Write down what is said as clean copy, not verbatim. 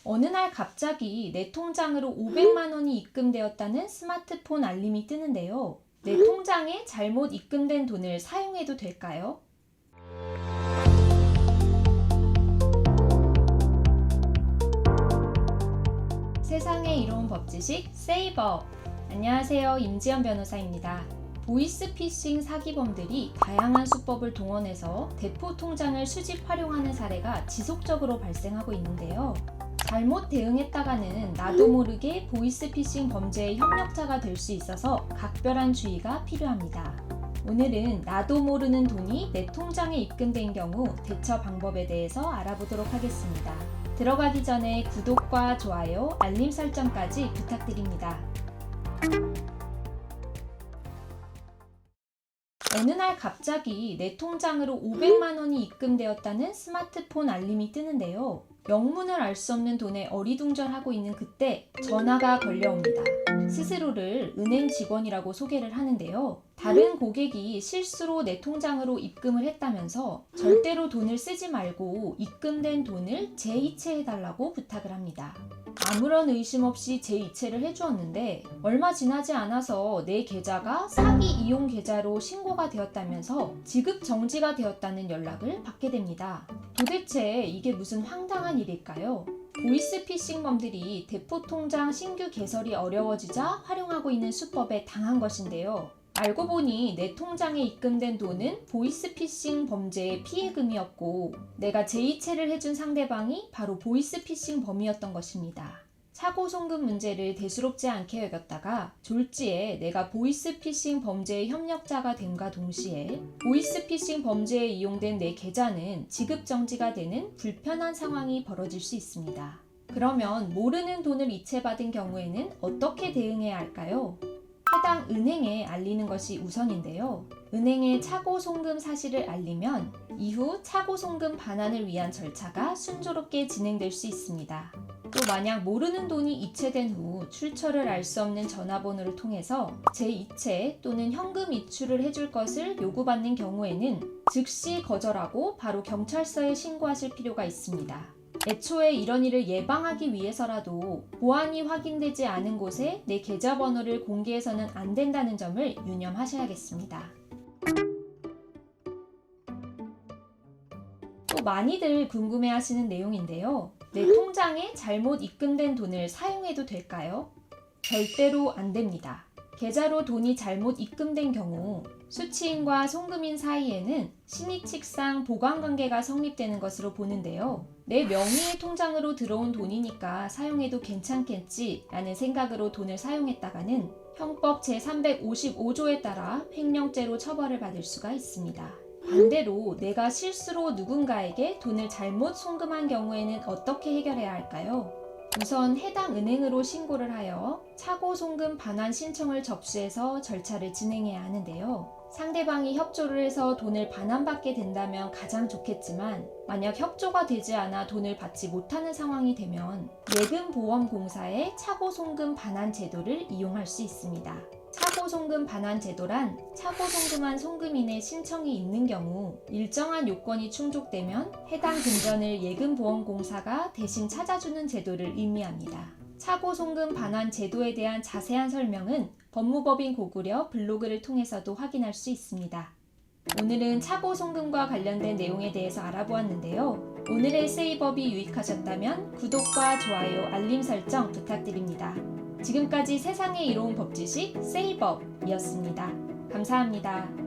어느 날 갑자기 내 통장으로 500만 원이 입금되었다는 스마트폰 알림이 뜨는데요. 내 통장에 잘못 입금된 돈을 사용해도 될까요? 세상에 이로운 법지식 세이버. 안녕하세요. 임지연 변호사입니다. 보이스피싱 사기범들이 다양한 수법을 동원해서 대포 통장을 수집 활용하는 사례가 지속적으로 발생하고 있는데요. 잘못 대응했다가는 나도 모르게 보이스피싱 범죄의 협력자가 될 수 있어서 각별한 주의가 필요합니다. 오늘은 나도 모르는 돈이 내 통장에 입금된 경우 대처 방법에 대해서 알아보도록 하겠습니다. 들어가기 전에 구독과 좋아요, 알림 설정까지 부탁드립니다. 어느 날 갑자기 내 통장으로 500만 원이 입금되었다는 스마트폰 알림이 뜨는데요. 영문을 알 수 없는 돈에 어리둥절하고 있는 그때 전화가 걸려옵니다. 스스로를 은행 직원이라고 소개를 하는데요. 다른 고객이 실수로 내 통장으로 입금을 했다면서 절대로 돈을 쓰지 말고 입금된 돈을 재이체해달라고 부탁을 합니다. 아무런 의심 없이 재이체를 해주었는데 얼마 지나지 않아서 내 계좌가 사기 이용 계좌로 신고가 되었다면서 지급 정지가 되었다는 연락을 받게 됩니다. 도대체 이게 무슨 황당한 일일까요? 보이스피싱범들이 대포통장 신규 개설이 어려워지자 활용하고 있는 수법에 당한 것인데요. 알고 보니 내 통장에 입금된 돈은 보이스피싱 범죄의 피해금이었고 내가 재이체를 해준 상대방이 바로 보이스피싱 범이었던 것입니다. 사고 송금 문제를 대수롭지 않게 여겼다가 졸지에 내가 보이스피싱 범죄의 협력자가 됨과 동시에 보이스피싱 범죄에 이용된 내 계좌는 지급 정지가 되는 불편한 상황이 벌어질 수 있습니다. 그러면 모르는 돈을 이체받은 경우에는 어떻게 대응해야 할까요? 해당 은행에 알리는 것이 우선인데요. 은행에 차고 송금 사실을 알리면 이후 차고 송금 반환을 위한 절차가 순조롭게 진행될 수 있습니다. 또 만약 모르는 돈이 이체된 후 출처를 알 수 없는 전화번호를 통해서 재이체 또는 현금 이출을 해줄 것을 요구받는 경우에는 즉시 거절하고 바로 경찰서에 신고하실 필요가 있습니다. 애초에 이런 일을 예방하기 위해서라도 보안이 확인되지 않은 곳에 내 계좌번호를 공개해서는 안 된다는 점을 유념하셔야겠습니다. 또 많이들 궁금해하시는 내용인데요. 내 통장에 잘못 입금된 돈을 사용해도 될까요? 절대로 안 됩니다. 계좌로 돈이 잘못 입금된 경우 수취인과 송금인 사이에는 신의칙상 보관관계가 성립되는 것으로 보는데요. 내 명의의 통장으로 들어온 돈이니까 사용해도 괜찮겠지 라는 생각으로 돈을 사용했다가는 형법 제355조에 따라 횡령죄로 처벌을 받을 수가 있습니다. 반대로 내가 실수로 누군가에게 돈을 잘못 송금한 경우에는 어떻게 해결해야 할까요? 우선 해당 은행으로 신고를 하여 차고 송금 반환 신청을 접수해서 절차를 진행해야 하는데요. 상대방이 협조를 해서 돈을 반환받게 된다면 가장 좋겠지만 만약 협조가 되지 않아 돈을 받지 못하는 상황이 되면 예금보험공사의 차고 송금 반환 제도를 이용할 수 있습니다. 차고 송금 반환 제도란 차고 송금한 송금인의 신청이 있는 경우 일정한 요건이 충족되면 해당 금전을 예금보험공사가 대신 찾아주는 제도를 의미합니다. 차고 송금 반환 제도에 대한 자세한 설명은 법무법인 고구려 블로그를 통해서도 확인할 수 있습니다. 오늘은 차고 송금과 관련된 내용에 대해서 알아보았는데요. 오늘의 세이법이 유익하셨다면 구독과 좋아요, 알림 설정 부탁드립니다. 지금까지 세상에 이로운 법지식 세이법이었습니다. 감사합니다.